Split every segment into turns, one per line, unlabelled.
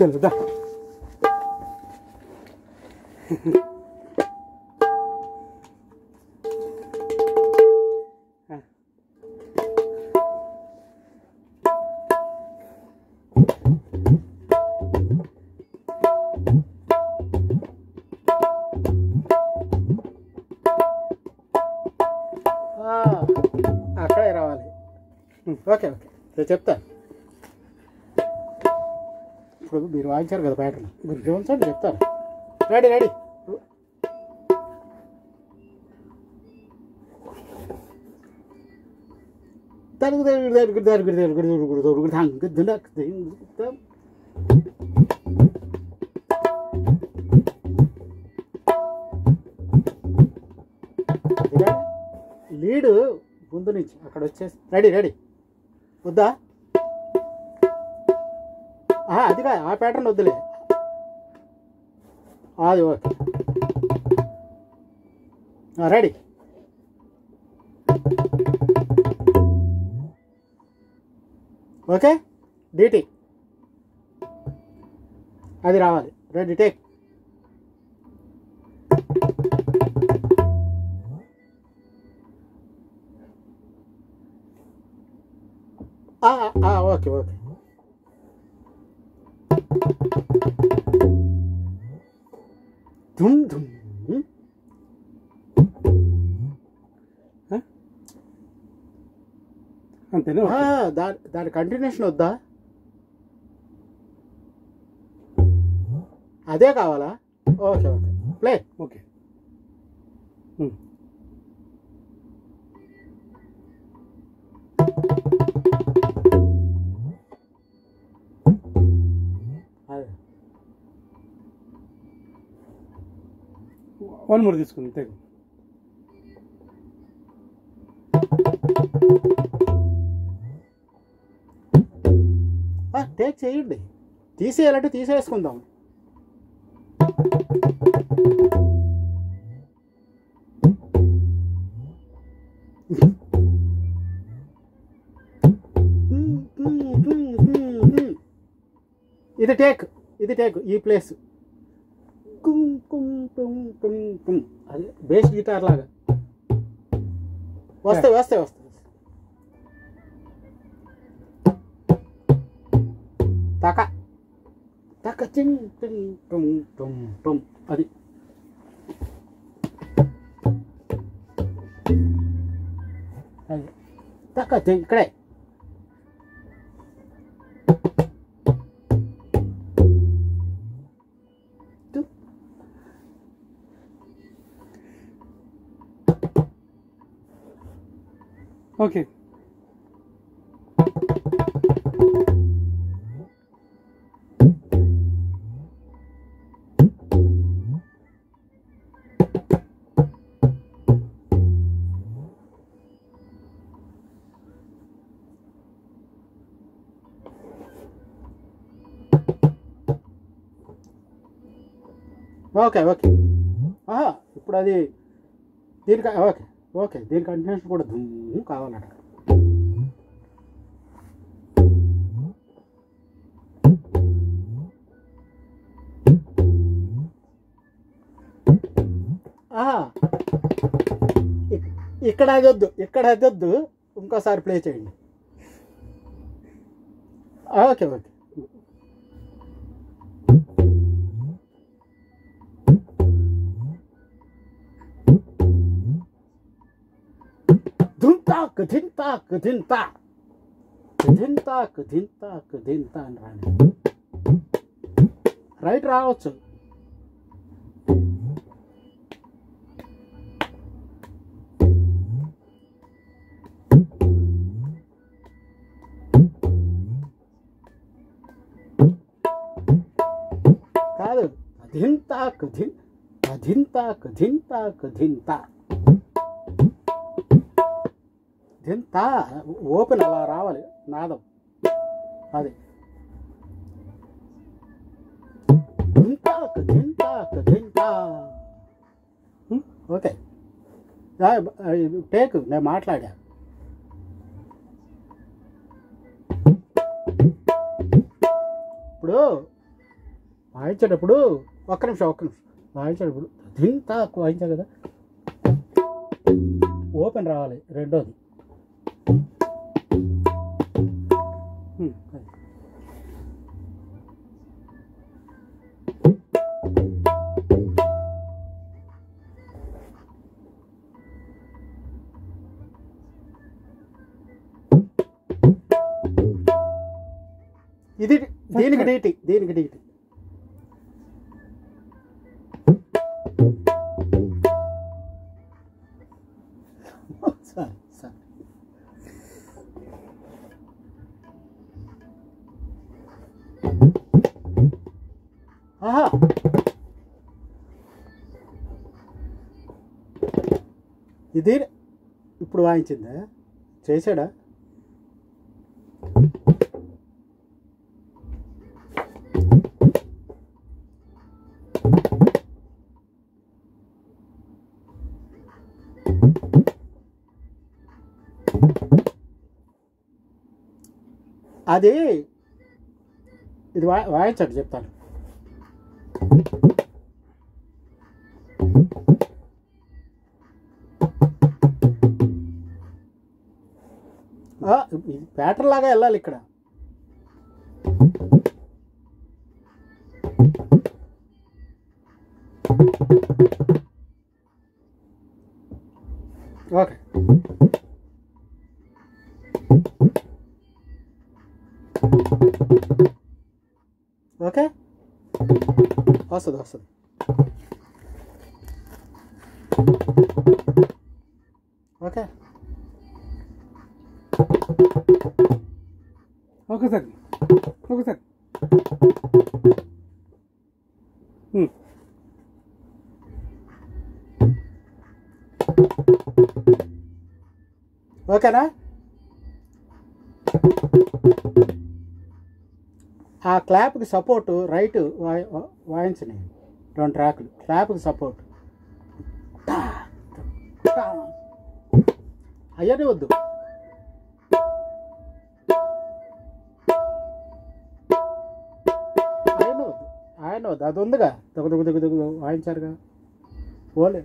తెలుదా అక్కడే రావాలి. Okay okay చెప్తాను. ఇప్పుడు మీరు వాయించారు కదా ప్యాటర్న్, మీరు చూడండి చెప్తాను. Ready ready. లీడు ముందు నుంచి అక్కడ వచ్చేసి రెడీ రెడీ వద్దా? అదిగా ఆ ప్యాటర్న్ వద్దులే, అది ఓకే. రెడీ. ఓకే డీటీ అది రావాలి. Ready take. Okay okay. ధుమ్ ధుమ్. అంతేనా? దాని కంటిన్యూషన్ వద్దా? అదే కావాలా? Okay okay play. Okay one more తీసుకుంది తెగు. టేక్ చేయండి, తీసేయాలంటే తీసేసుకుందాం. ఇది టేక్, ఇది టేక్. ఈ ప్లేస్ కుమ్ కుమ్ కుమ్ కుమ్ కుమ్ అది బేస్ గిటార్ లాగా వస్తాయి వస్తాయి వస్తాయి. తక తక చింగ్ టింగ్ టుమ్ టుమ్ టుమ్ అది. అది తక ఇక్కడే. Okay okay okay. ఇప్పుడు అది దీనికి ఓకే ఓకే. దీని కంటిన్యూషన్ కూడా ధూమ్ కావాలట. ఇక్కడ అది వద్దు, ఇక్కడ అది వద్దు. ఇంకోసారి ప్లే చేయండి. Okay okay. ధింతాక్ ధింతాక్ ధింతా ధింతాక్ ధింతాక్ ధింతా అని రాని. రైట్ రావచ్చు. కాదు ధింతాక్ ధింతాక్ ధింతాక్ ధింతా ధింతా. ఓపెన్ అలా రావాలి నాదం. అది ధింతాక్ ధింతాక్ ధింతా. Okay take. నేను మాట్లాడా. ఇప్పుడు వాయించేటప్పుడు ఒక్క నిమిషం వాయించేటప్పుడు ఇంత వాయించా కదా, ఓపెన్ రావాలి రెండోది. ఇది దీనికి డీటీ సారీ. ఆహా, ఇది ఇప్పుడు వాయించిందా, చేశాడా? అది ఇది వాయించండి చెప్తాను. ప్యాటర్న్ లాగా వెళ్ళాలి ఇక్కడ. ఓకే, ఓకే, వస్తుంది. ఓకే,
ఒకసారి
ఓకేనా? ఆ క్లాప్కి సపోర్టు రైట్ వాయించినాయి 2 ట్రాకులు. క్లాప్కి సపోర్ట్ అయ్యనే వద్దు. ఆయన వద్దు, అది ఉందిగా, దుగ్గు వాయించారుగా. ఓలే,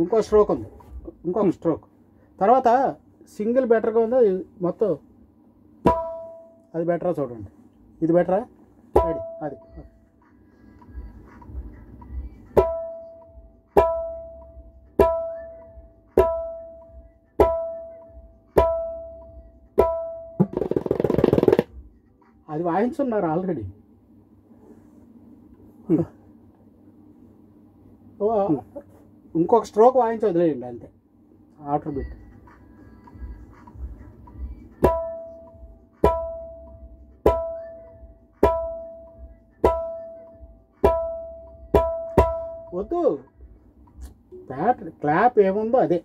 ఇంకో స్ట్రోక్ ఉంది, ఇంకొక స్ట్రోక్. తర్వాత సింగిల్ బెటర్గా ఉందో మొత్తం, అది బెటరా చూడండి. ఇది బెటరా? రెడీ, అది అది వాయించున్నారు ఆల్రెడీ. ఇంకొక స్ట్రోక్ వాయించి వదిలేయండి అంతే, ఆఫ్టర్ బిట్. వద్దు, క్లాప్ ఏముందో అదే.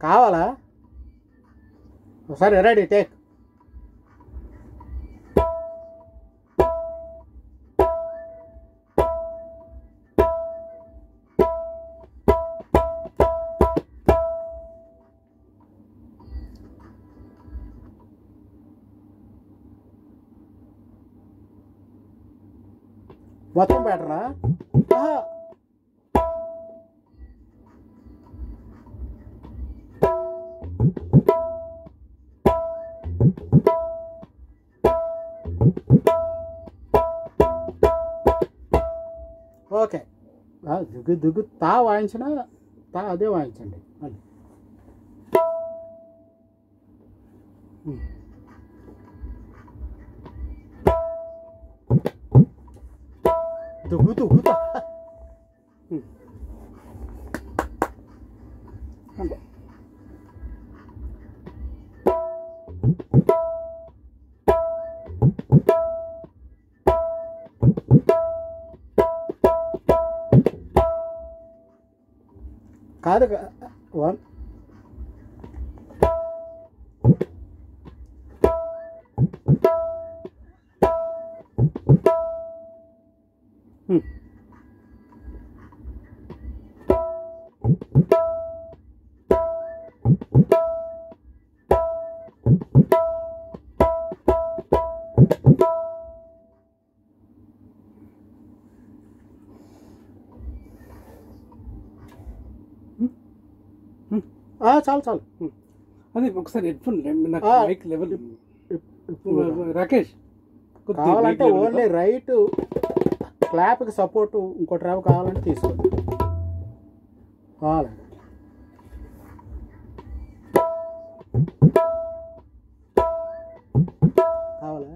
కావాలా? ఒకసారి రెడీ, టేక్. మొత్తం బెటరా? ఓకే, దుగ్గు తా వాయించిన అదే వాయించండి మళ్ళీ. దుగ్గుతా కాదు. చాలు చాలు.
అది ఒకసారి హెడ్ఫోన్ నాకు మైక్ లెవెల్ రాకేష్
కావాలంటే ఓన్లీ రైట్ క్లాప్కి సపోర్టు ఇంకోటి రేపు కావాలంటే తీసుకోండి. కావాలండి కావాలా?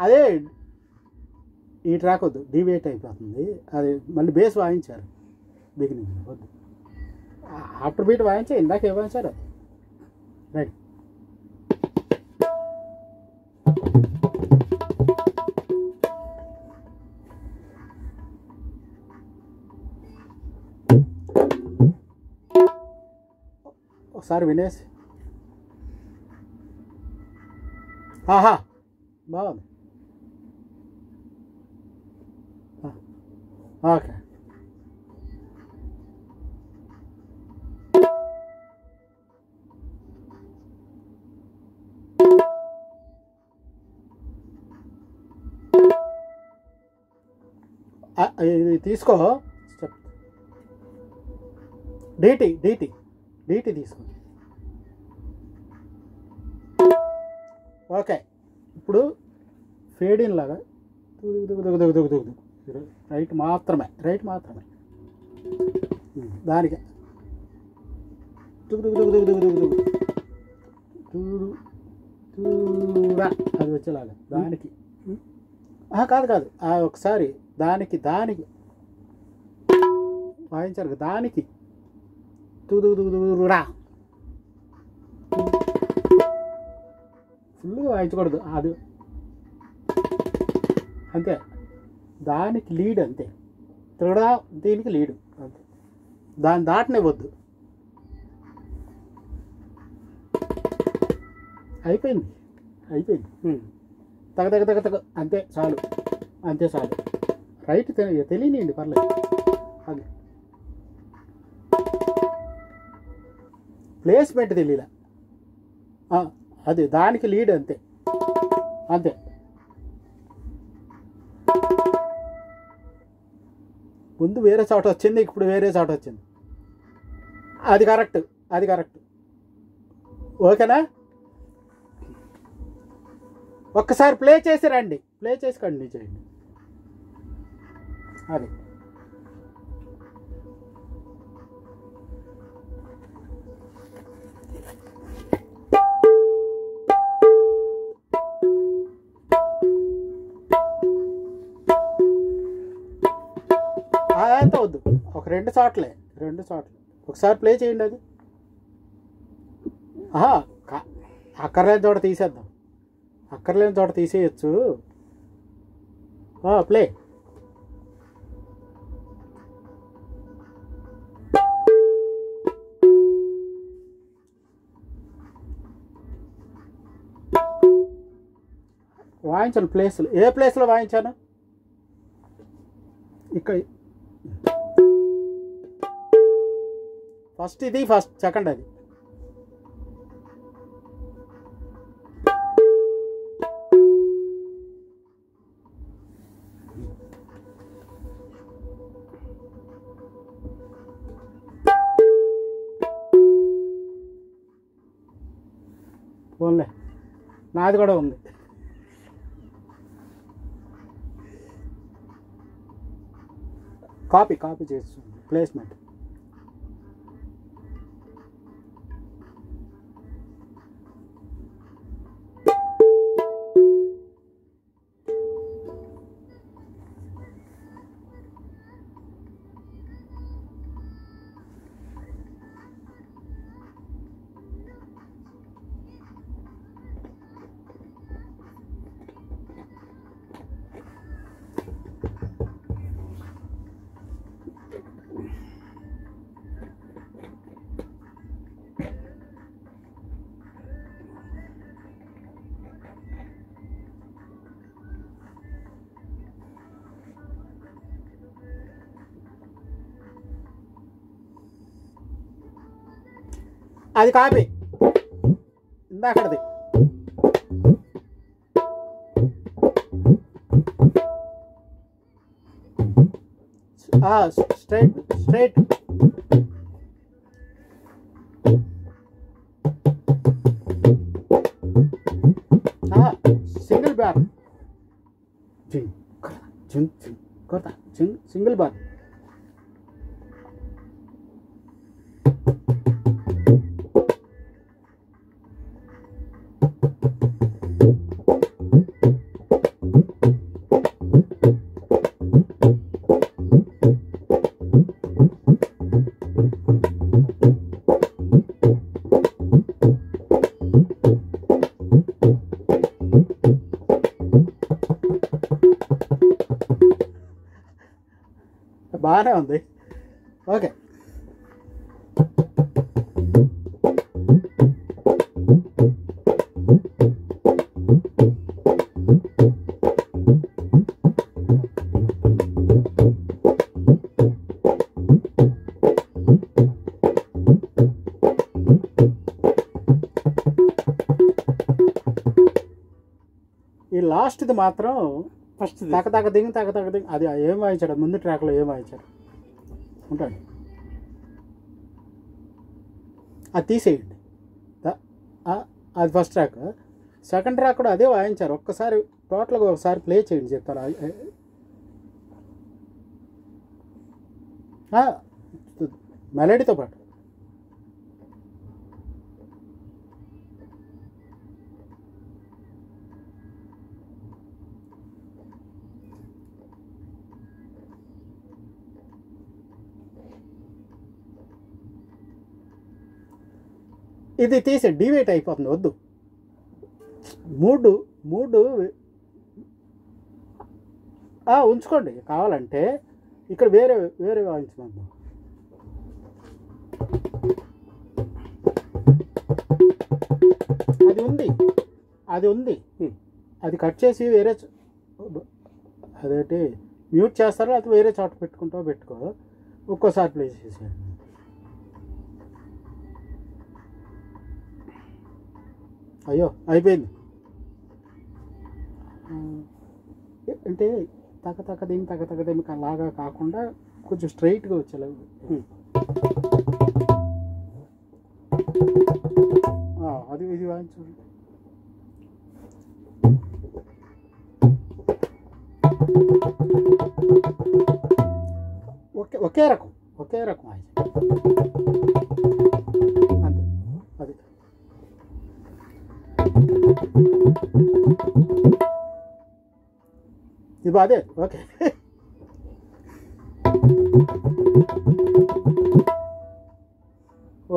అదే ఈ ట్రాక్ వద్దు, డివియేట్ అయిపోతుంది. అది మళ్ళీ బేస్ వాయించారు బిగినింగ్ వద్దు. ఆఫ్టర్ బీట్ వాయించే ఇందాక ఏ వాయించారు అది రైట్. ఒకసారి వినేసి ఆహా బాగుంది. ఓకే ఇది తీసుకో. స్టెప్ డీటీ డీటీ డీటీ తీసుకో. ఓకే ఇప్పుడు ఫేడిన్ లాగా రైట్ మాత్రమే, రైట్ మాత్రమే. దానికి అది వచ్చేలాగా దానికి కాదు కాదు ఒకసారి దానికి దానికి వాయించారు దానికి రా ఫుల్గా వాయించకూడదు. అది అంతే, దానికి లీడ్ అంతే. తిరగడా దీనికి లీడు అంతే, దాన్ని దాటనే వద్దు. అయిపోయింది అయిపోయింది. తగ తగ తగ తగ అంతే చాలు, అంతే చాలు. రైట్ తెలియనియండి పర్లేదు. అది ప్లేస్మెంట్ తెలియలే. అది దానికి లీడ్ అంతే అంతే. ముందు వేరే చోట వచ్చింది, ఇప్పుడు వేరే చోట వచ్చింది. అది కరెక్ట్, అది కరెక్ట్. ఓకేనా? ఒక్కసారి ప్లే చేసి రండి, ప్లే చేసి కంటిన్యూ చేయండి. అది అదంతా వద్దు, ఒక రెండు చోట్లే ఒకసారి ప్లే చేయండి. అది అక్కర్లేని చోట తీసేద్దాం, అక్కర్లేని చోట తీసేయచ్చు. ప్లే. వాయించాను ప్లేస్లో, ఏ ప్లేస్లో వాయించాను? ఇక్కడ ఫస్ట్ ఇది, ఫస్ట్ సెకండ్ అది. పోన్లే, నాది కూడా ఉంది. కాపీ చేస్తుంది ప్లేస్మెంట్. అది కాపీ ఇందాకది. Straight straight. Single bar. జింగ్ జింగ్ జింగ్ కొడతా. Single bar. బాగానే ఉంది. ఓకే. ఈ లాస్ట్ది మాత్రం
ఫస్ట్
తగ తగ దింగి అది ఏం వాయించాడు ముందు ట్రాక్లో ఏం వాయించాడు ఉంటాడు. అది తీసేయండి. అది ఫస్ట్ ట్రాక్. సెకండ్ ట్రాక్ కూడా అదే వాయించారు. ఒక్కసారి టోటల్గా ఒకసారి ప్లే చేయండి చెప్తారు. మెలడీతో పాటు. ఇది తీసే డివేట్ అయిపోతుంది. వద్దు. మూడు ఉంచుకోండి కావాలంటే. ఇక్కడ వేరే వేరే వాయించమంది. అది ఉంది. అది కట్ చేసి వేరే అదేంటి మ్యూట్ చేస్తారో అది వేరే చోట పెట్టుకో. ఒక్కోసారి ప్లే చేసేయండి. అయ్యో అయిపోయింది. అంటే తగ్గ లాగా కాకుండా కొంచెం స్ట్రైట్గా వచ్చేలాగా. అది ఇది వాయించండి. ఒకే రకం వాయించండి అంతే. అది ఇది అదే. ఓకే.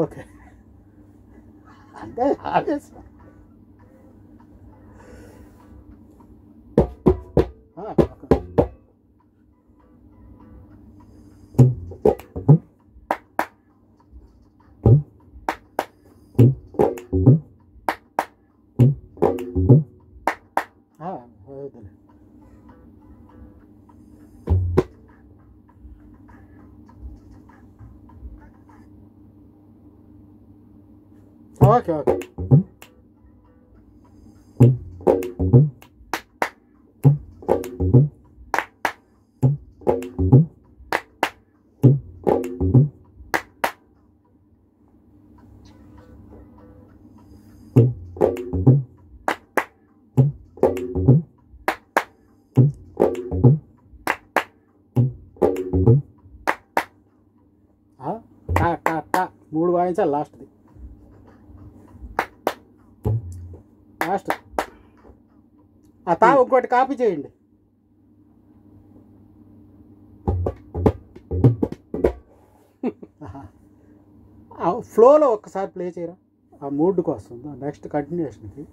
ఓకే అంటే ఆవేశం. ఓకే. మూడు వాయించాలి లాస్ట్. ఆ తా ఇంకోటి కాపీ చేయండి. ఫ్లోలో ఒక్కసారి ప్లే చేయరా ఆ మూడ్కి వస్తుంది. నెక్స్ట్ కంటిన్యూషన్కి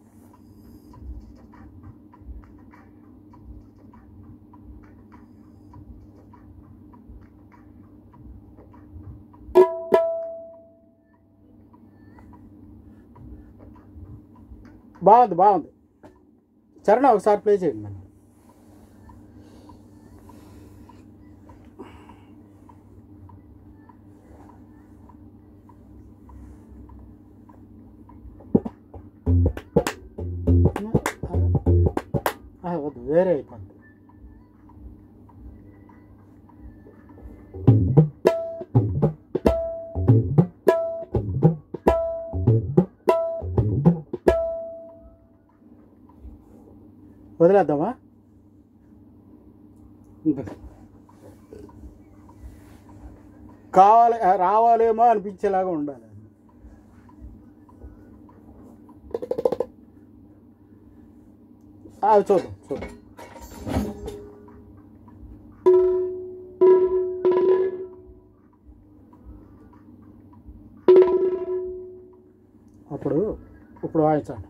బాగుంది. చరణ ఒకసారి ప్లే చేయండి మేడం. రావద్దు, వేరే అయిపోద్ది. వదిలేద్దామా? కావాలి రావాలేమో అనిపించేలాగా ఉండాలి. అది చూద్దాం. ఇప్పుడు వాయించండి.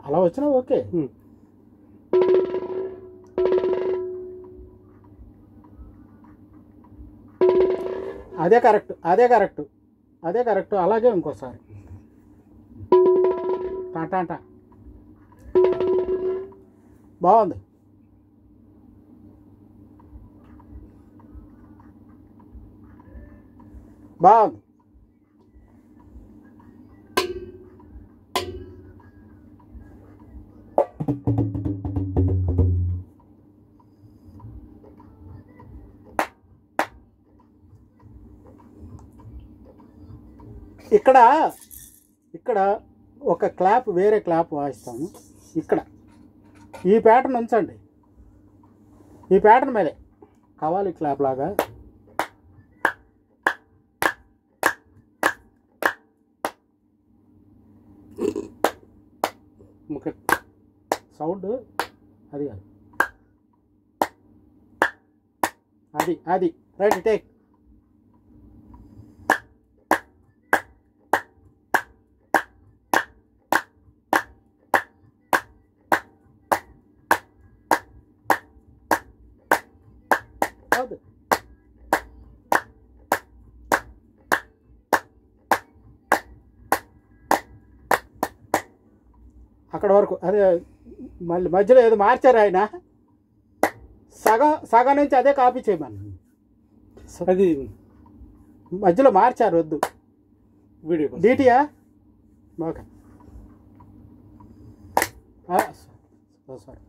అలా వచ్చినా ఓకే. అదే కరెక్ట్. అలాగే ఇంకోసారి టాటా. బాగుంది. ఇక్కడ ఒక క్లాప్, వేరే క్లాప్ వాయిస్తాము. ఇక్కడ ఈ ప్యాటర్న్ ఉంచండి, ఈ ప్యాటర్న్ మీదే కవాలి క్లాప్ లాగా. సౌండ్ అది కాదు, అది రైట్. టేక్. అక్కడ వరకు. అదే మళ్ళీ మధ్యలో ఏదో మార్చారు ఆయన, సగం నుంచి అదే కాపీ చేయమని.
అది
మధ్యలో మార్చారు, వద్దు.
వీడియో
డీటీయా? ఓకే. సారీ.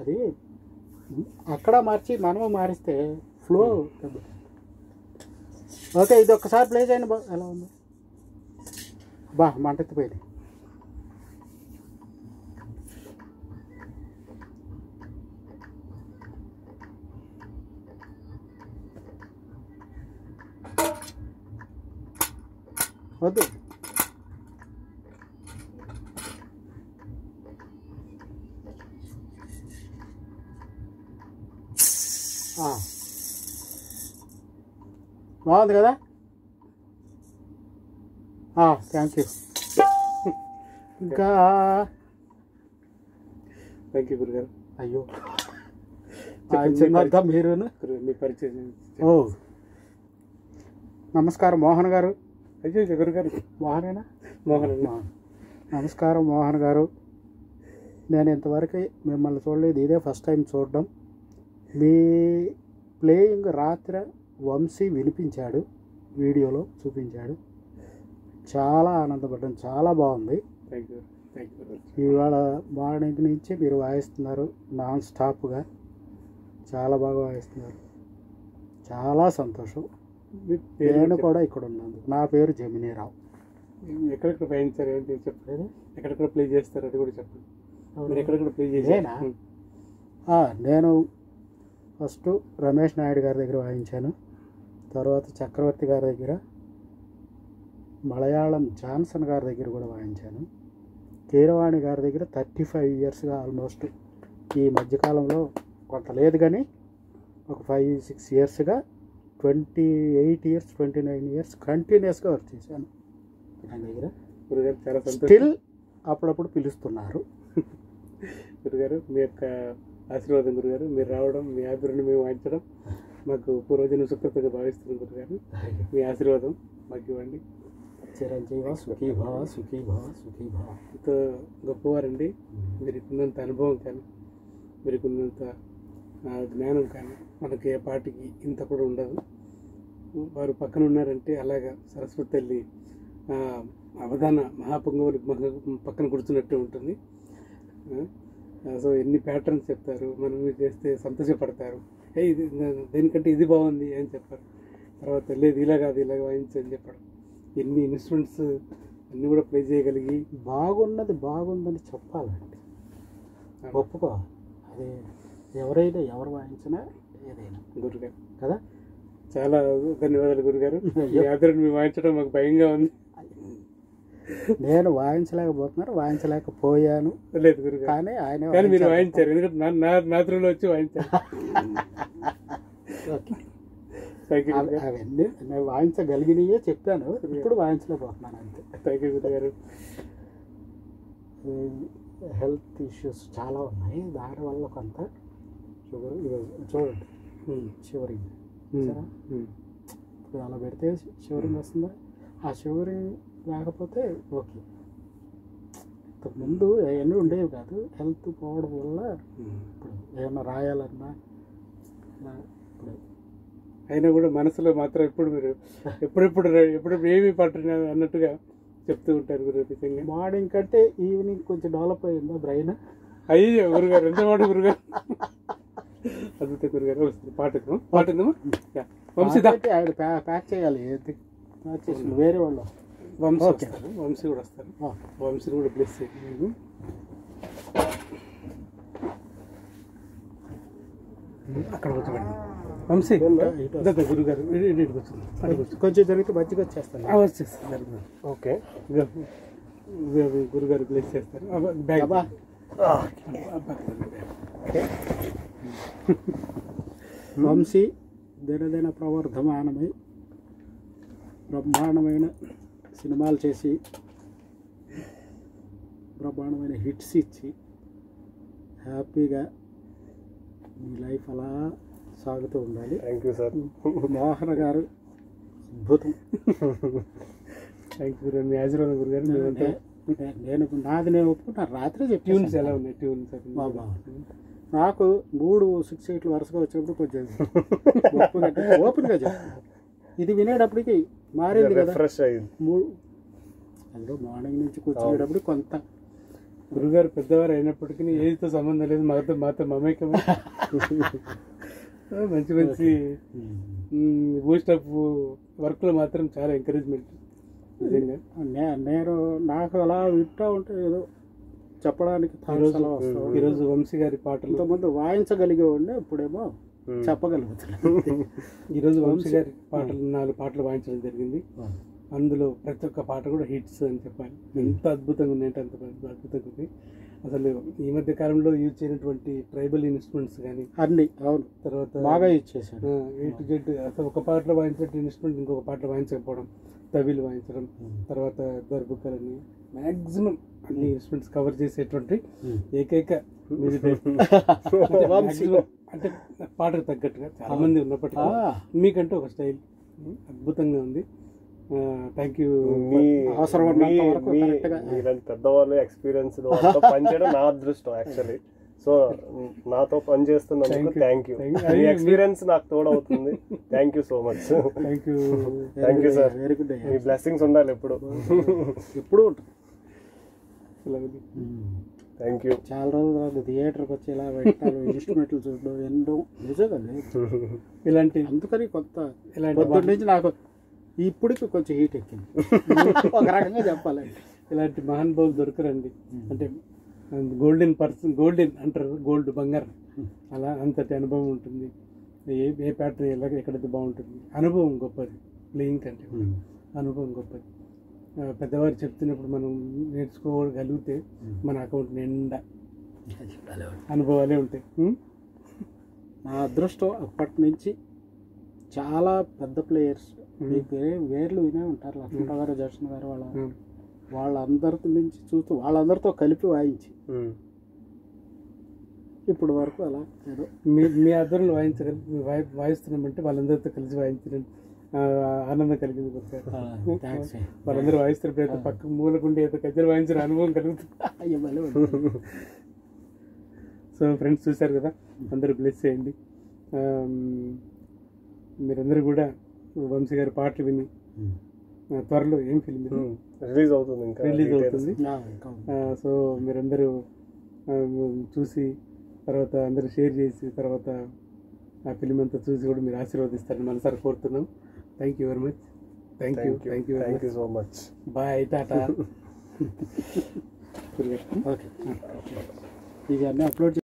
అది అక్కడ మార్చి మనము మారిస్తే ఫ్లో. ఓకే, ఇది ఒక్కసారి ప్లే చేయండి. ఎలా ఉంది? మంటెత్తిపోయింది. వద్దు. బాగుంది కదా? Thank you. ఇంకా
థ్యాంక్ యూ గురుగారు.
అయ్యో మీరును
మీ పరిచయం.
నమస్కారం మోహన్ గారు.
అయ్యో గురుగారు.
మోహనేనా?
మోహన్.
నమస్కారం మోహన్ గారు. నేను ఇంతవరకు మిమ్మల్ని చూడలేదు, ఇదే ఫస్ట్ టైం చూడడం. మీ ప్లేయింగ్ రాత్రి వంశీ వినిపించాడు, వీడియోలో చూపించాడు. చాలా ఆనందపడ్డాను, చాలా బాగుంది. ఇవాళ మార్నింగ్ నుంచి మీరు వాయిస్తున్నారు నాన్ స్టాప్గా, చాలా బాగా వాయిస్తున్నారు. చాలా సంతోషం. నేను కూడా ఇక్కడ ఉన్నాను. నా పేరు జమినీరావు.
ఎక్కడెక్కడ వాయించారు ఏంటి చెప్పలేదు? ఎక్కడెక్కడ ప్లే చేస్తారు అది కూడా చెప్పండి. మీరు ఎక్కడెక్కడ ప్లే చేసేనా?
నేను ఫస్ట్ రమేష్ నాయుడు గారి దగ్గర వాయించాను, తర్వాత చక్రవర్తి గారి దగ్గర, మలయాళం జాన్సన్ గారి దగ్గర కూడా వాయించాను, కీరవాణి గారి దగ్గర 35 ఇయర్స్గా ఆల్మోస్ట్. ఈ మధ్యకాలంలో కొంత లేదు కానీ ఒక 5-6 ఇయర్స్గా 28 years 29 years కంటిన్యూస్గా వర్క్ చేశాను ఆయన దగ్గర.
గురుగారు చాలా సంతోషం.
స్టిల్ అప్పుడప్పుడు పిలుస్తున్నారు.
గురుగారు మీ యొక్క ఆశీర్వాదం గురుగారు, మీరు రావడం, మీ ఆదరణ మేము వాయించడం మాకు పూర్వజన్మ సుకృతంగా భావిస్తున్నాం గురుగారు. మీ ఆశీర్వాదం మాకు ఇవ్వండి.
చిరంజీవ సుఖీ భవ సుఖీ భవ సుఖీ భవ.
ఎంతో గొప్పవారండి. మీరుకున్నంత అనుభవం కానీ, మీరుకున్నంత జ్ఞానం కానీ మనకి ఏ పాటికి ఇంత కూడా ఉండదు. వారు పక్కన ఉన్నారంటే అలాగా సరస్వతి తల్లి అవధాన మహాపొంగవులు పక్కన కూర్చున్నట్టు ఉంటుంది. సో ఎన్ని ప్యాటర్న్స్ చెప్తారు, మనం ఇది చేస్తే సంతోషపడతారు. ఇది దేనికంటే ఇది బాగుంది అని చెప్పారు. తర్వాత లేదు ఇలా కాదు ఇలాగ వాయించు అని చెప్పాడు. ఎన్ని ఇన్స్ట్రుమెంట్స్ అన్నీ కూడా ప్లే చేయగలిగి
బాగున్నది బాగుందని చెప్పాలండి, ఒప్పుకోవాలి. అది ఎవరైనా ఎవరు వాయించినా ఏదైనా
గురుగారు
కదా.
చాలా ధన్యవాదాలు గురుగారు. మీ ఆదరణ మేము వాయించడం మాకు భయంగా ఉంది.
నేను వాయించలేకపోయాను
లేదు గురుగారు,
కానీ ఆయన
కానీ మీరు వాయించారు. ఎందుకంటే నా త్రూలో వచ్చి వాయించారు.
అవన్నీ నేను వాయించగలిగినయే చెప్పాను, ఇప్పుడు వాయించలేకపోతున్నాను అంతే.
థ్యాంక్ యూ గురుగారు.
హెల్త్ ఇష్యూస్ చాలా ఉన్నాయి, దానివల్ల కొంత షుగర్ చూడండి షుగరింగ్ ఇప్పుడు అలా పెడితే షుగరింగ్ వస్తుందా? ఆ షుగరింగ్ లేకపోతే ఓకే. ఇంతకుముందు అవన్నీ ఉండేవి కాదు, హెల్త్ పోవడం వల్ల ఇప్పుడు ఏమన్నా రాయాలన్నా ఇప్పుడు
అయినా కూడా మనసులో మాత్రం ఎప్పుడు మీరు ఎప్పుడెప్పుడు ఏమి పట్టిన అన్నట్టుగా చెప్తూ ఉంటారు గురు. నిజంగా
మార్నింగ్ కంటే ఈవినింగ్ కొంచెం డెవలప్ అయ్యిందా బ్రెయిన్?
అయ్యో గురుగారు, ఎంత మాట గురుగారు, అద్భుత గురుగారు. పాటకు వంశీ
ఆయన ప్యాక్ చేయాలి, వేరే వాళ్ళు
వంశీ కూడా వస్తారు. వంశీని కూడా బ్లెస్ చేయండి. అక్కడ కూర్చోండి వంశీ. గురుగారు
కొంచెం జరిగితే మంచిగా వచ్చేస్తాను.
వచ్చేస్తాను. ఓకే, గురుగారు బ్లెస్ చేస్తారు.
వంశీ దినదిన ప్రవర్ధమానమై బ్రహ్మాండమైన సినిమాలు చేసి బ్రహ్మాండమైన హిట్స్ ఇచ్చి హ్యాపీగా మీ లైఫ్ అలా సాగుతూ ఉండాలి.
Thank you sir.
మోహన్ గారు అద్భుతం.
థ్యాంక్ యూ గురుగారు, మీ ఆశీర్వాదం గురుగారు.
నేను నేను ఒప్పుకుంటాను. రాత్రి
ట్యూన్స్ ఎలా ఉన్నాయి? ట్యూన్స్
బాగుంది. నాకు 3-6-8 వరుసగా వచ్చినప్పుడు కొంచెం ఓపెన్గా చెప్పాను. ఇది వినేటప్పటికి మారింది కదా,
ఫ్రెష్ అయ్యింది.
అందులో మార్నింగ్ నుంచి కూర్చునేటప్పుడు కొంత
గురుగారు పెద్దవారు అయినప్పటికీ ఏజ్తో సంబంధం లేదు, మాతో మమేకమే. మంచి మంచి బూస్టప్ వర్క్లో మాత్రం చాలా ఎంకరేజ్మెంట్. నిజంగా
నాకు అలా వింటూ ఉంటే ఏదో చెప్పడానికి
ఈరోజు వంశీ గారి పాటలు
ఇంతకుముందు వాయించగలిగేవాడిని, ఇప్పుడేమో చెప్పగలుగుతున్నాను.
ఈరోజు వంశీ గారి పాటలు 4 పాటలు వాయించడం జరిగింది. అందులో ప్రతి ఒక్క పాట కూడా హిట్స్ అని చెప్పాలి. ఎంత అద్భుతంగా ఉన్నాయంటే అంత అద్భుతంగా ఉంది. అసలు ఈ మధ్య కాలంలో యూజ్ చేయనటువంటి ట్రైబల్ ఇన్స్ట్రుమెంట్స్ కానీ
అన్ని అవును
తర్వాత
బాగా యూజ్ చేశాను.
అసలు ఒక పాటలో వాయించే ఇన్స్ట్రుమెంట్ ఇంకొక పాటలో వాయించకపోవడం, తవిలు వాయించడం, తర్వాత దర్బుకలని మ్యాక్సిమం అన్ని ఇన్స్ట్రుమెంట్స్ కవర్ చేసేటువంటి ఏకైక మ్యూజిక్ అంటే పాటకు తగ్గట్టుగా చాలా మంది ఉన్నప్పటికీ మీకంటూ ఒక స్టైల్ అద్భుతంగా ఉంది. Thank you.
మీరంత పెద్దవాళ్ళు ఎక్స్పీరియన్స్ పనిచేయడం నా అదృష్టం యాక్చువల్లీ. సో నాతో పని చేస్తున్నందుకు థ్యాంక్ యూ. మీ ఎక్స్పీరియన్స్ నాకు తోడవుతుంది. Thank you so much.
Thank you
sir. మీ బ్లెస్సింగ్స్ ఉండాలి ఎప్పుడు
ఎప్పుడు.
Thank you.
చాలా రోజులు థియేటర్కి వచ్చి ఇలా పెట్టాలి, ఇన్స్ట్రుమెంట్లు చూడడం ఎన్నో నిజంగా
ఇలాంటి.
అందుకని కొత్త పొద్దున్న నుంచి నాకు ఇప్పటికి కొంచెం హీట్ ఎక్కింది ఒక రకంగా చెప్పాలండి.
ఇలాంటి మహానుభావులు దొరకరండి. అంటే గోల్డెన్ అంటారు, గోల్డ్ బంగారం, అలా అంతటి అనుభవం ఉంటుంది. ఏ ప్యాటర్న్ ఎక్కడైతే బాగుంటుంది. అనుభవం గొప్పది, ప్లేయింగ్ కంటే అనుభవం గొప్పది. పెద్దవారు చెప్తున్నప్పుడు మనం నేర్చుకోగలిగితే మన అకౌంట్ నిండా అనుభవాలే ఉంటాయి.
నా అదృష్టం అప్పటి నుంచి చాలా పెద్ద ప్లేయర్స్ వేర్లు వినే ఉంటారు, లక్ష్మణరావు గారు, జడ్సన్ గారు, వాళ్ళందరితో నుంచి చూస్తూ వాళ్ళందరితో కలిపి వాయించి ఇప్పుడు వరకు అలా ఏదో
మీ ఆధ్వర్యంలో వాయిస్తున్నామంటే వాళ్ళందరితో కలిసి వాయించడం ఆనందం కలిగింది సార్. వాళ్ళందరూ వాయిస్తున్న ప్రయత్నం పక్క మూలకుండి ఏదో కజ్జలు వాయించిన అనుభవం కలుగుతుంది. సో ఫ్రెండ్స్ చూశారు కదా, అందరూ బ్లెస్ చేయండి. మీరందరూ కూడా వంశీ గారి పాటలు విని త్వరలో ఏం ఫిల్మ్ రిలీజ్ అవుతుంది. సో మీరందరూ చూసి తర్వాత అందరూ షేర్ చేసి తర్వాత ఆ ఫిల్మ్ అంతా చూసి కూడా మీరు ఆశీర్వదిస్తారని మనసారి కోరుతున్నాం. Thank you very much. Thank you
so much.
Bye, tata.
Okay, ఇవన్నీ అప్లోడ్